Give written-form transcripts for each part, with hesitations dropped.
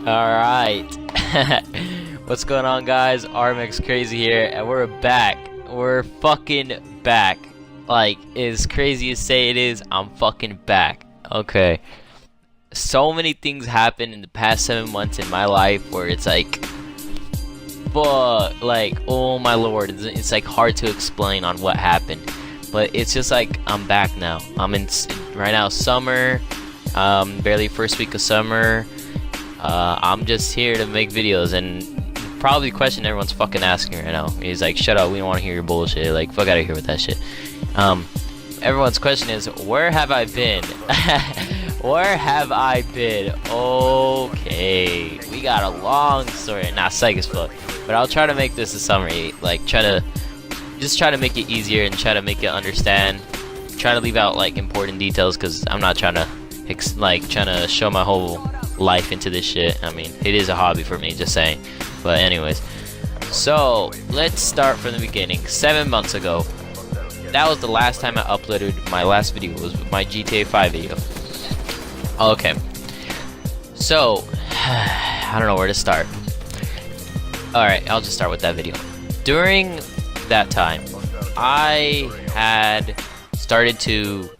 Alright. What's going on, guys? RMX Crazy here, and we're back. We're fucking back. Like, as crazy as say it is, I'm fucking back. Okay. So many things happened in the past 7 months in my life where it's like, fuck, like, oh my lord, it's like hard to explain on what happened. But it's just like, I'm back now. I'm in, right now, summer, barely first week of summer. I'm just here to make videos, and probably the question everyone's fucking asking right now is like, shut up, we don't want to hear your bullshit, like, fuck out of here with that shit. Everyone's question is, where have I been? Where have I been? Okay, we got a long story, not psych as fuck, but I'll try to make this a summary, like, try to make it easier and try to make it understand, try to leave out like important details, because I'm not trying to show my whole life into this shit. I mean, it is a hobby for me, just saying. But anyways, so let's start from the beginning. 7 months ago, that was the last time I uploaded my last video. Was my GTA 5 video. Okay, so I don't know where to start. Alright, I'll just start with that video. During that time, I had started to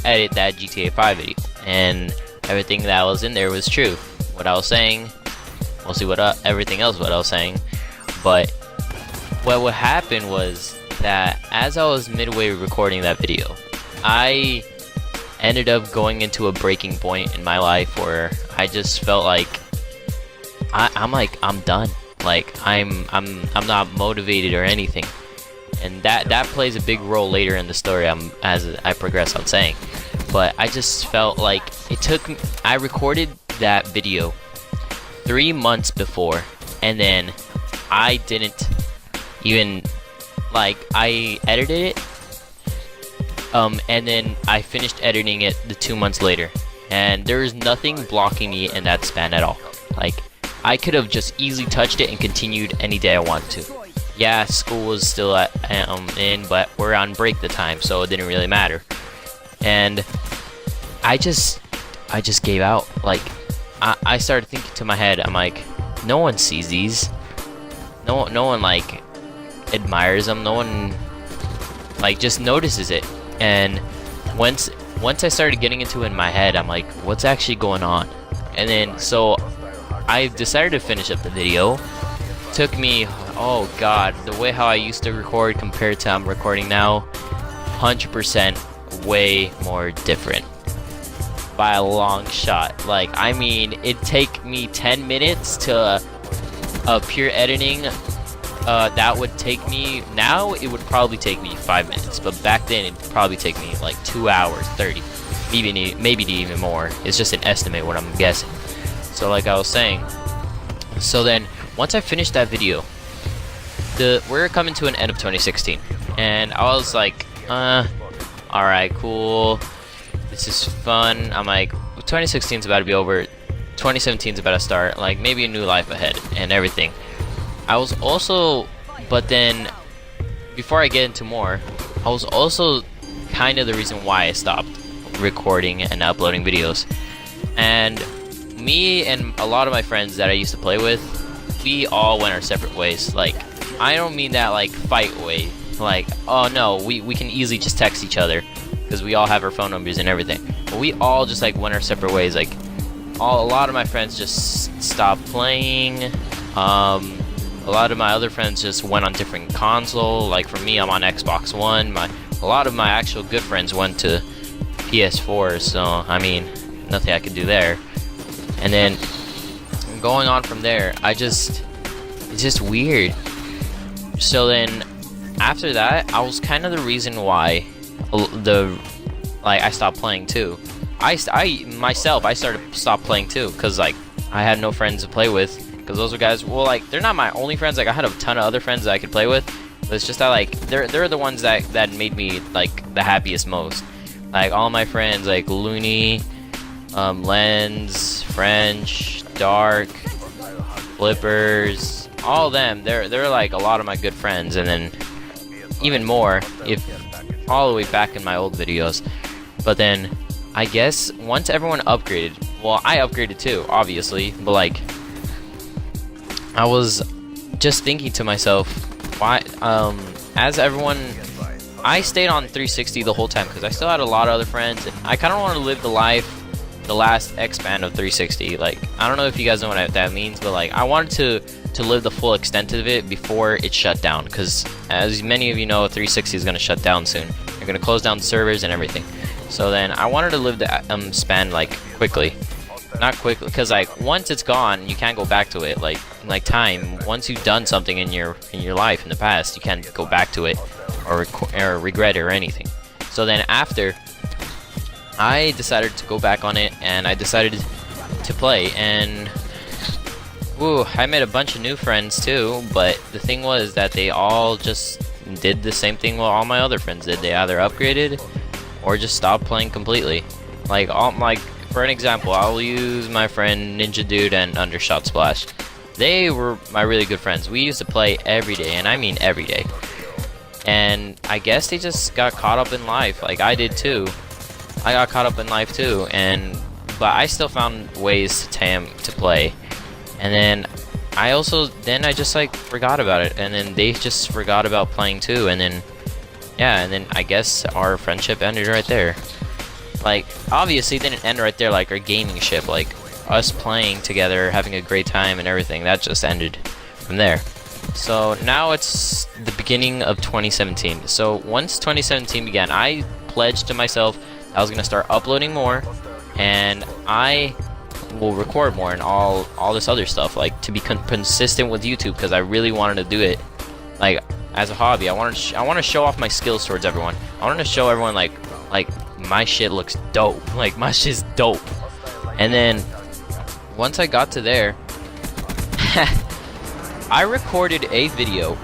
edit that GTA 5 video, and everything that was in there was true. What I was saying, mostly everything else what I was saying. But what happened was that as I was midway recording that video, I ended up going into a breaking point in my life where I just felt like I'm done. Like I'm not motivated or anything. And that plays a big role later in the story as I progress on saying. But I just felt like it took me, I recorded that video 3 months before, and then I didn't even, like, I edited it, and then I finished editing it the 2 months later, and there is nothing blocking me in that span at all. Like, I could have just easily touched it and continued any day I wanted to. Yeah, school was still in, but we're on break at the time, so it didn't really matter. And I just gave out. Like, I started thinking to my head, I'm like, no one sees these. No one like admires them. No one like just notices it. And once I started getting into it in my head, I'm like, what's actually going on? And then so I decided to finish up the video. Took me, oh god, the way how I used to record compared to I'm recording now, 100% way more different by a long shot. Like, I mean, it'd take me 10 minutes to pure editing. That would take me, now it would probably take me 5 minutes, but back then it'd probably take me like 2 hours 30, maybe even more. It's just an estimate what I'm guessing. So like I was saying, so then once I finished that video, we're coming to an end of 2016, and I was like, alright, cool, this is fun. I'm like, 2016 is about to be over, 2017 is about to start, like maybe a new life ahead and everything. I was also, but then before I get into more, I was also kind of the reason why I stopped recording and uploading videos. And me and a lot of my friends that I used to play with, we all went our separate ways. Like, I don't mean that like fight way, like, oh no, we can easily just text each other because we all have our phone numbers and everything, but we all just like went our separate ways. Like, a lot of my friends just stopped playing. A lot of my other friends just went on different console. Like for me, I'm on Xbox One. A lot of my actual good friends went to PS4, so I mean, nothing I could do there. And then going on from there, it's just weird. So then after that, I was kind of the reason why I stopped playing too. I started to stop playing too, because like I had no friends to play with, because those are guys, well, like, they're not my only friends. Like, I had a ton of other friends that I could play with, but it's just that like they're the ones that made me like the happiest most. Like all my friends, like Looney, Lens, French, Dark, Flippers, all of them, they're like a lot of my good friends. And then even more if all the way back in my old videos. But then I guess once everyone upgraded, well, I upgraded too, obviously, but like, I was just thinking to myself, why, as everyone, I stayed on 360 the whole time because I still had a lot of other friends, and I kind of want to live the life, the last X-band of 360. Like, I don't know if you guys know what that means, but like, I wanted to live the full extent of it before it shut down, because as many of you know, 360 is going to shut down soon. They're going to close down the servers and everything. So then I wanted to live the span like quickly. Not quickly, because like once it's gone, you can't go back to it. Like time, once you've done something in your life in the past, you can't go back to it or regret it or anything. So then after, I decided to go back on it, and I decided to play, and ooh, I made a bunch of new friends too. But the thing was that they all just did the same thing what all my other friends did. They either upgraded or just stopped playing completely. Like for an example, I'll use my friend Ninja Dude and Undershot Splash. They were my really good friends. We used to play every day, and I mean every day. And I guess they just got caught up in life, like I did too. I got caught up in life too, but I still found ways to play. And then I just like forgot about it, and then they just forgot about playing too, and then yeah, and then I guess our friendship ended right there. Like, obviously it didn't end right there, like our gaming ship, like us playing together, having a great time and everything, that just ended from there. So now it's the beginning of 2017. So once 2017 began, I pledged to myself I was gonna start uploading more, and I will record more and all this other stuff, like to be consistent with YouTube, because I really wanted to do it like as a hobby. I want to show off my skills towards everyone. I want to show everyone like my shit looks dope. Like my shit's dope. And then once I got to there, I recorded a video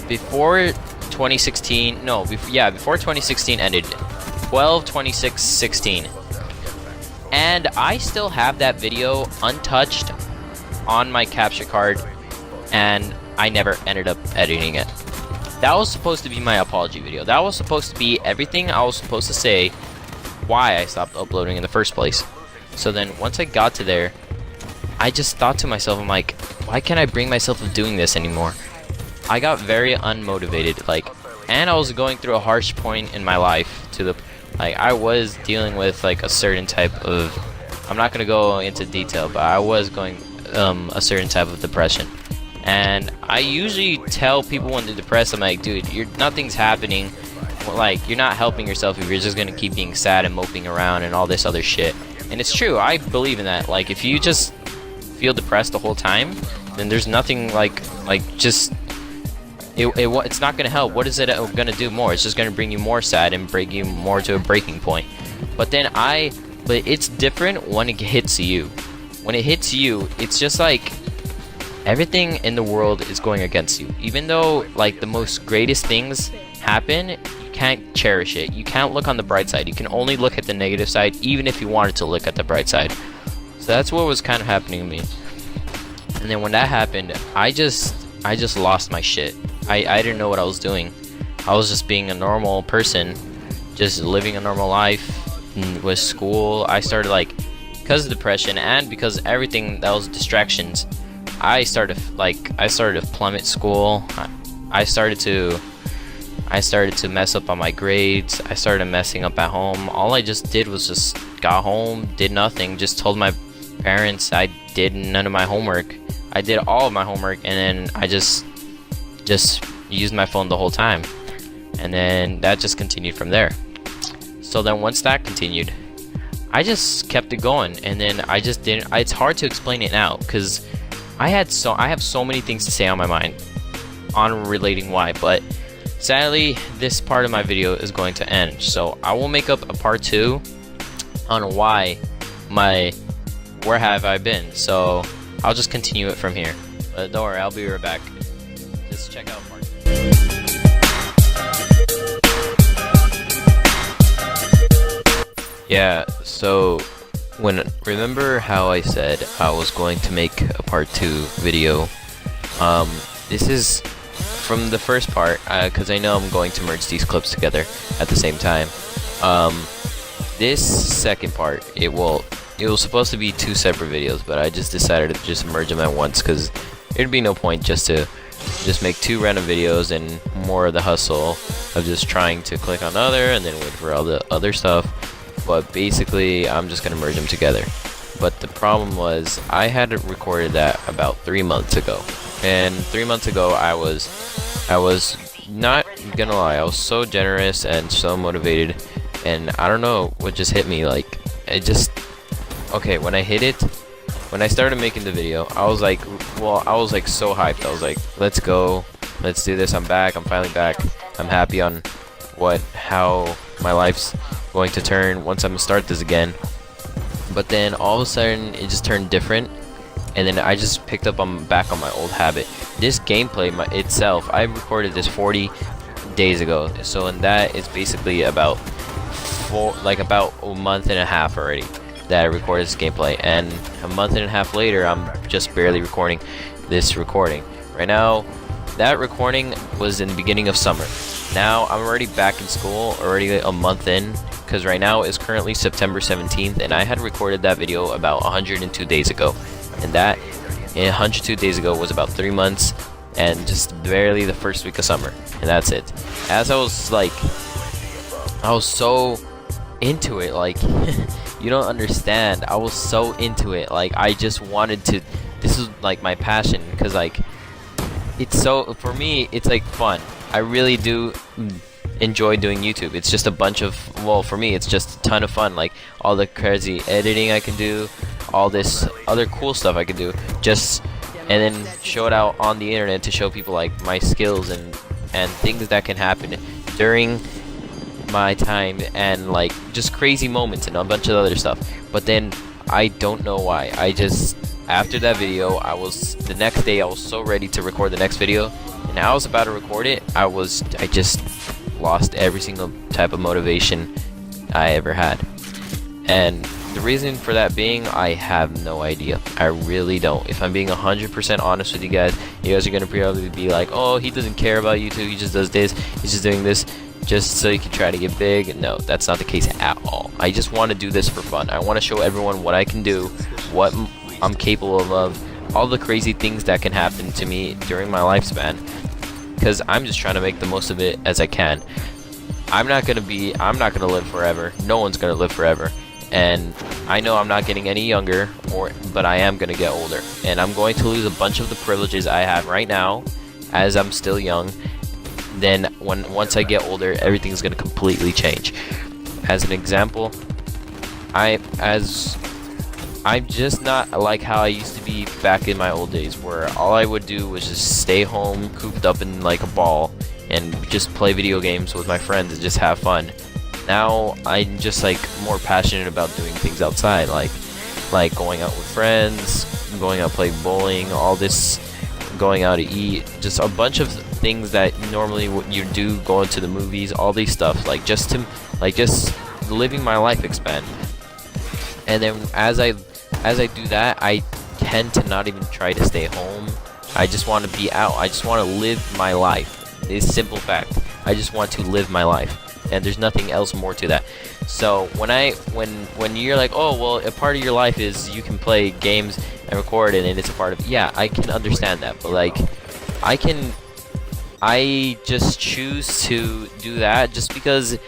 before 2016. No, before 2016 ended. 12/26/16, and I still have that video untouched on my capture card, and I never ended up editing it. That was supposed to be my apology video. That was supposed to be everything I was supposed to say why I stopped uploading in the first place. So then once I got to there, I just thought to myself, I'm like, why can't I bring myself to doing this anymore? I got very unmotivated, and I was going through a harsh point in my life I was dealing with like a certain type of, I'm not gonna go into detail, but I was going a certain type of depression. And I usually tell people when they're depressed, I'm like, dude, nothing's happening. Like, you're not helping yourself if you're just gonna keep being sad and moping around and all this other shit. And it's true, I believe in that. Like, if you just feel depressed the whole time, then there's nothing it's not gonna help. What is it gonna do more? It's just gonna bring you more sad and bring you more to a breaking point. But it's different when it hits you. When it hits you, it's just like everything in the world is going against you. Even though like the most greatest things happen, you can't cherish it. You can't look on the bright side. You can only look at the negative side, even if you wanted to look at the bright side. So that's what was kind of happening to me. And then when that happened, I just lost my shit. I didn't know what I was doing. I was just being a normal person, just living a normal life. With school, I started because of depression and because everything that was distractions, I started to plummet school. I started to mess up on my grades. I started messing up at home. All I just did was just got home, did nothing, just told my parents I did none of my homework. I did all of my homework, and then I just used my phone the whole time, and then that just continued from there. So then once that continued, I just kept it going, and then I just didn't. It's hard to explain it now because I have so many things to say on my mind on relating why, but sadly this part of my video is going to end. So I will make up a part 2 on where have I been. So I'll just continue it from here. But don't worry, I'll be right back. Just check out part 2. Yeah, so remember how I said I was going to make a part 2 video? This is from the first part, because I know I'm going to merge these clips together at the same time. this second part, it was supposed to be 2 separate videos, but I just decided to just merge them at once because there'd be no point just to just make 2 random videos and more of the hustle of just trying to click on other and then wait for all the other stuff. But basically, I'm just gonna merge them together. But the problem was I had recorded that about 3 months ago, and 3 months ago I was not gonna lie, I was so generous and so motivated, and I don't know what just hit me. Like, it just, okay, when I started making the video, I was like, I was like so hyped. I was like, let's go, let's do this. I'm back, I'm finally back. I'm happy on how my life's going to turn once I'm gonna start this again. But then all of a sudden it just turned different, and then I just picked up back on my old habit. This gameplay itself, I recorded this 40 days ago, so in that it's basically about about a month and a half already that I recorded this gameplay, and a month and a half later I'm just barely recording this recording. Right now, that recording was in the beginning of summer. Now I'm already back in school, already a month in, because right now is currently September 17th, and I had recorded that video about 102 days ago, and that 102 days ago was about 3 months and just barely the first week of summer, and that's it. As I was so into it, like you don't understand. I was so into it, like I just wanted to. This is like my passion, because like it's so, for me it's like fun. I really do enjoy doing YouTube. It's just a bunch of, well, for me it's just a ton of fun, like all the crazy editing I can do, all this other cool stuff I can do, just and then show it out on the internet to show people like my skills and things that can happen during my time, and like just crazy moments and a bunch of other stuff. But then I don't know why, I just, after that video, the next day I was so ready to record the next video, and I was about to record it, I just lost every single type of motivation I ever had. And the reason for that being, I have no idea. I really don't. If I'm being 100% honest with you guys are gonna probably be like, oh, he doesn't care about YouTube, he just does this, he's just doing this just so you can try to get big. No, that's not the case at all. I just want to do this for fun. I want to show everyone what I can do, what I'm capable of, all the crazy things that can happen to me during my lifespan, because I'm just trying to make the most of it as I can. I'm not gonna live forever. No one's gonna live forever, and I know I'm not getting any younger, but I am gonna get older, and I'm going to lose a bunch of the privileges I have right now as I'm still young. Then once I get older, everything's gonna completely change. As an example, I'm just not like how I used to be back in my old days, where all I would do was just stay home, cooped up in like a ball, and just play video games with my friends and just have fun. Now I'm just like more passionate about doing things outside, like going out with friends, going out playing bowling, all this, going out to eat, just a bunch of things that normally you do, going to the movies, all these stuff, like just living my life expand. And then as I do that, I tend to not even try to stay home. I just want to be out. I just want to live my life. It's a simple fact. I just want to live my life, and there's nothing else more to that. So when you're like, oh well, a part of your life is you can play games and record it, and it's a part of, yeah, I can understand that, but like I just choose to do that just because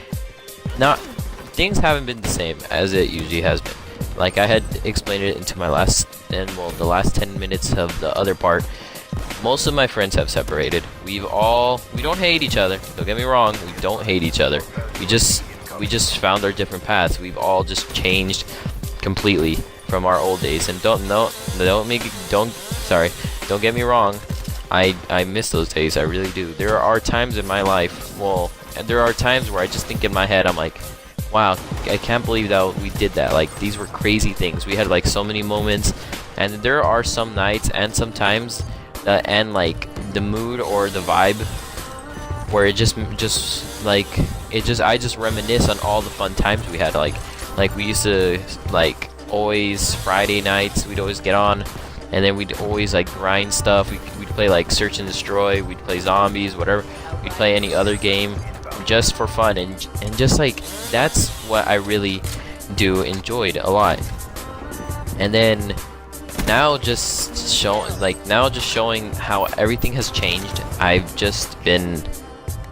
things haven't been the same as it usually has been. Like I had explained it into my the last 10 minutes of the other part. Most of my friends have separated. We don't hate each other. Don't get me wrong. We don't hate each other. We just found our different paths. We've all just changed completely from our old days. And don't get me wrong. I miss those days. I really do. There are times in my life. Well, there are times where I just think in my head, I'm like, wow, I can't believe that we did that. Like, these were crazy things. We had like so many moments, and there are some nights and sometimes and like the mood or the vibe where it I just reminisce on all the fun times we had. Like we used to, like, always Friday nights we'd always get on, and then we'd always like grind stuff. We'd play like search and destroy, we'd play zombies, whatever, we'd play any other game, just for fun, and just like that's what I really do enjoyed a lot. And then now just showing how everything has changed. I've just been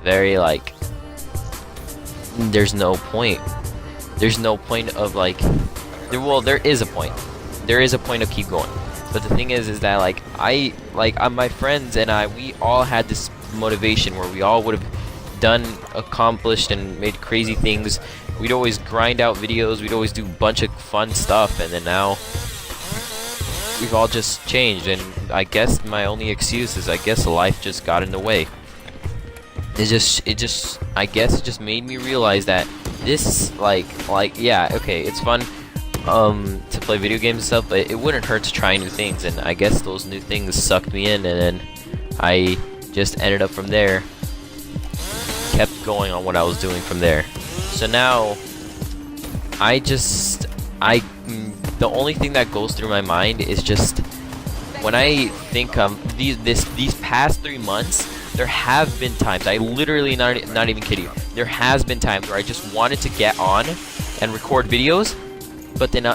very like, there's no point of like, there is a point of keep going, but the thing is that like my friends and we all had this motivation where we all would have accomplished and made crazy things. We'd always grind out videos, we'd always do a bunch of fun stuff, and then now we've all just changed. And I guess my only excuse is I guess life just got in the way. I guess it just made me realize that this yeah, okay, it's fun to play video games and stuff, but it wouldn't hurt to try new things, and I guess those new things sucked me in, and then I just ended up from there, kept going on what I was doing from there. So now the only thing that goes through my mind is just when I think these past 3 months, there have been times, I literally not even kidding you, there has been times where I just wanted to get on and record videos, but then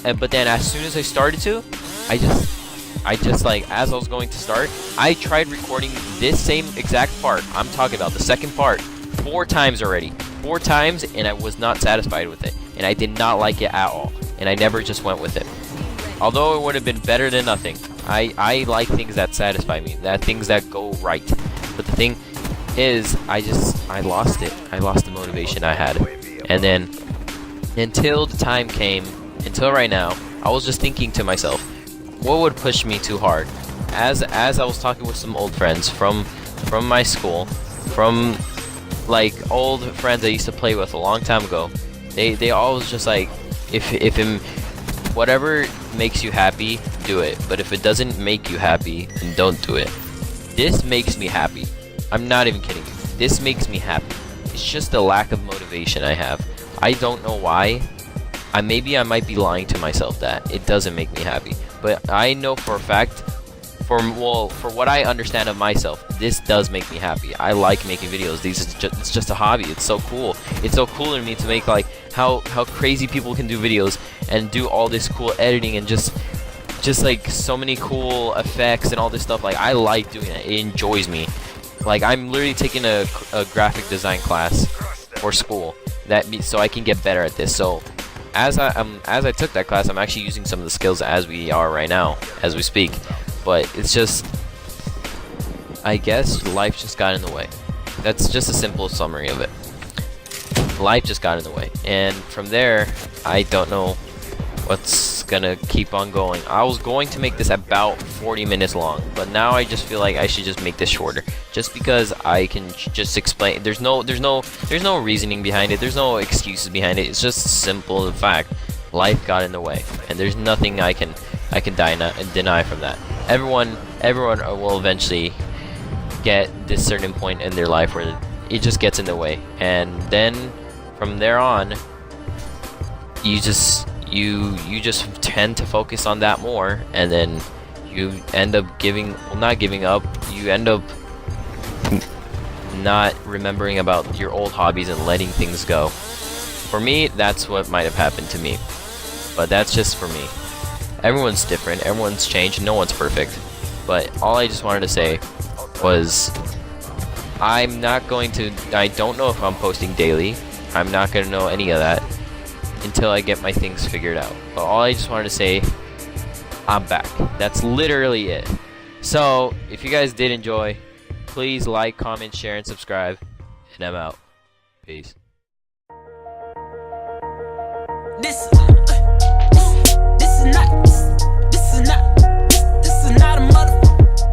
as soon as I started to, I just like, as I was going to start, I tried recording this same exact part I'm talking about, the second part, 4 times already. 4 times, and I was not satisfied with it, and I did not like it at all, and I never just went with it. Although it would have been better than nothing. I like things that satisfy me, things that go right. But the thing is, I lost it. I lost the motivation I had. And then, until the time came, until right now, I was just thinking to myself, what would push me too hard? As I was talking with some old friends from my school, from like old friends I used to play with a long time ago, they always just like, whatever makes you happy, do it. But if it doesn't make you happy, then don't do it. This makes me happy. I'm not even kidding you. This makes me happy. It's just a lack of motivation I have. I don't know why. Maybe I might be lying to myself that it doesn't make me happy. But I know for a fact, for what I understand of myself, this does make me happy. I like making videos. It's just a hobby. It's so cool. It's so cool to me to make like how crazy people can do videos and do all this cool editing and just like so many cool effects and all this stuff. Like, I like doing it. It enjoys me. Like, I'm literally taking a graphic design class for school so I can get better at this. So as I took that class, I'm actually using some of the skills as we are right now, as we speak. But it's just, I guess life just got in the way. That's just a simple summary of it. Life just got in the way, and from there, I don't know what's gonna keep on going. I was going to make this about 40 minutes long, but now I just feel like I should just make this shorter, just because I can just explain. There's no reasoning behind it. There's no excuses behind it. It's just simple the fact life got in the way, and there's nothing I can deny from that. Everyone will eventually get this certain point in their life where it just gets in the way, and then from there on, you just tend to focus on that more, and then you end up not giving up. You end up not remembering about your old hobbies and letting things go. For me, that's what might have happened to me, but that's just for me. Everyone's different, everyone's changed, no one's perfect. But all I just wanted to say was, I don't know if I'm posting daily. I'm not gonna know any of that until I get my things figured out. But all I just wanted to say, I'm back. That's literally it. So, if you guys did enjoy, please like, comment, share, and subscribe. And I'm out. Peace. This is not a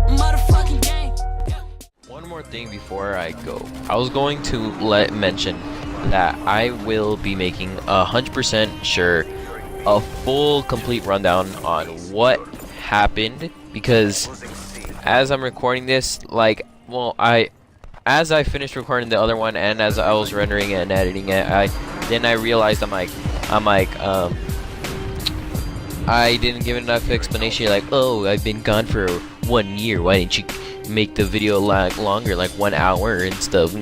motherfucking game. One more thing before I go. I was going to mention that I will be making 100% sure a full complete rundown on what happened, because as I'm recording this, as I finished recording the other one and as I was rendering it and editing it, I realized I didn't give enough explanation. Like, oh, I've been gone for 1 year. Why didn't you make the video longer, like 1 hour and stuff?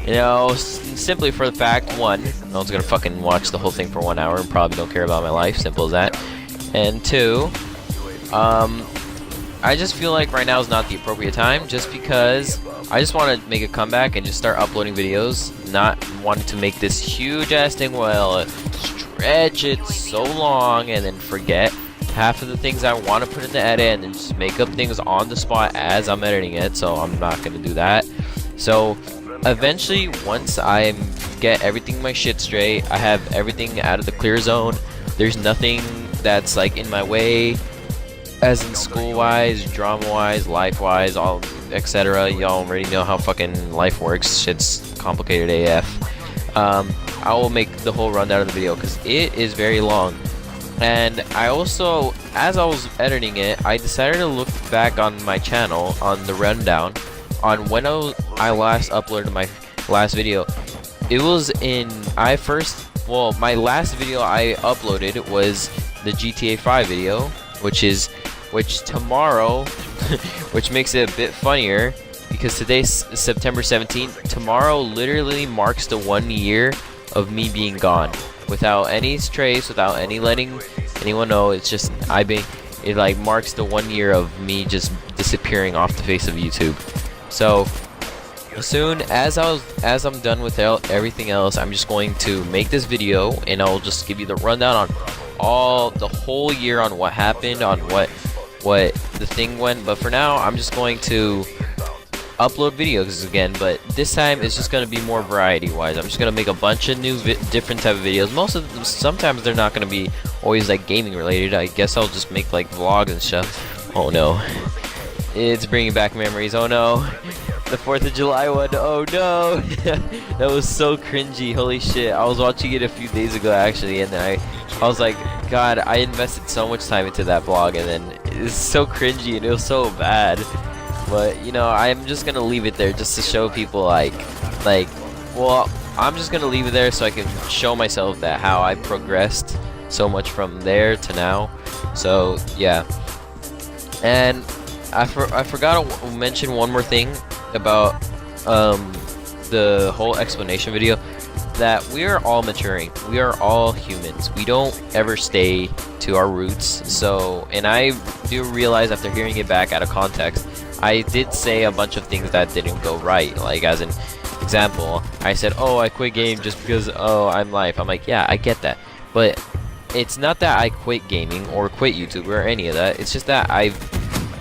You know, simply for the fact, one, no one's gonna fucking watch the whole thing for 1 hour and probably don't care about my life. Simple as that. And two, I just feel like right now is not the appropriate time, just because I just want to make a comeback and just start uploading videos, not wanting to make this huge ass thing, well, stretch it so long and then forget half of the things I want to put in the edit and then just make up things on the spot as I'm editing it, so I'm not going to do that. So eventually, once I get everything my shit straight, I have everything out of the clear zone, there's nothing that's like in my way, as in school-wise, drama-wise, life-wise, all etc. Y'all already know how fucking life works. Shit's complicated AF. I will make the whole rundown of the video because it is very long. And I also, as I was editing it, I decided to look back on my channel on the rundown on when I last uploaded my last video. It was in my last video I uploaded was the GTA 5 video, which tomorrow, which makes it a bit funnier because today's September 17th. Tomorrow literally marks the 1 year of me being gone, without any trace, without any letting anyone know. It's just it like marks the 1 year of me just disappearing off the face of YouTube. So as soon as I'm done with everything else, I'm just going to make this video and I'll just give you the rundown on the whole year, on what happened, on what the thing went. But for now, I'm just going to upload videos again, but this time it's just going to be more variety wise. I'm just going to make a bunch of new different type of videos. Most of them, sometimes they're not going to be always like gaming related. I guess I'll just make like vlogs and stuff. Oh no, it's bringing back memories. Oh no, the 4th of July one. Oh no, that was so cringy. Holy shit, I was watching it a few days ago actually, and then I was like, God, I invested so much time into that vlog, and then it's so cringy and it was so bad. But you know, I'm just gonna leave it there just to show people well, I'm just gonna leave it there so I can show myself that how I progressed so much from there to now. So yeah, and I forgot to mention one more thing about the whole explanation video, that we are all maturing. We are all humans. We don't ever stay to our roots. So, and I do realize after hearing it back out of context, I did say a bunch of things that didn't go right. Like, as an example, I said, oh, I quit game just because, oh, I'm life. I'm like, yeah, I get that. But it's not that I quit gaming or quit YouTube or any of that. It's just that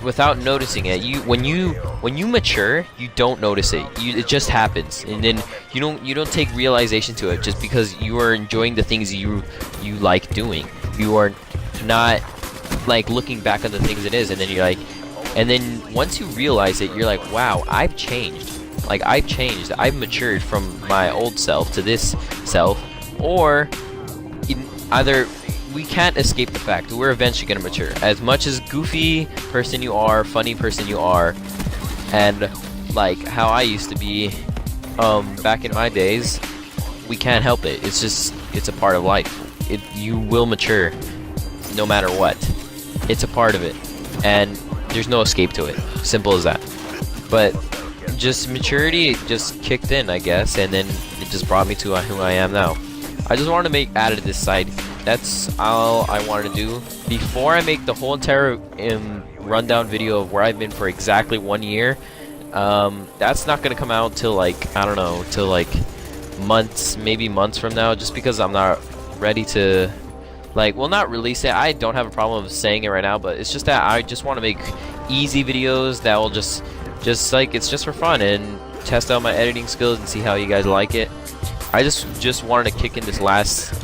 without noticing it, when you mature, you don't notice it. It just happens, and then you don't take realization to it just because you are enjoying the things you like doing. You are not like looking back on the things it is, and then you're like, and then once you realize it, you're like, wow, I've changed. Like, I've changed. I've matured from my old self to this self, or either. We can't escape the fact that we're eventually gonna mature. As much as goofy person you are, funny person you are, and like how I used to be back in my days, we can't help it. It's a part of life. You will mature no matter what. It's a part of it, and there's no escape to it. Simple as that. But just maturity just kicked in, I guess, and then it just brought me to who I am now. I just wanted to added this side. That's all I wanted to do. Before I make the whole entire rundown video of where I've been for exactly 1 year, that's not gonna come out till like, I don't know, till like maybe months from now, just because I'm not ready to not release it. I don't have a problem saying it right now, but it's just that I just want to make easy videos that will just like, it's just for fun and test out my editing skills and see how you guys like it. I just wanted to kick in this last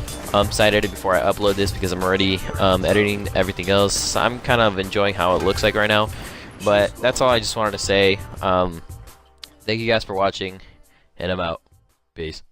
side edit before I upload this because I'm already editing everything else. I'm kind of enjoying how it looks like right now, but that's all I just wanted to say. Thank you guys for watching, and I'm out. Peace.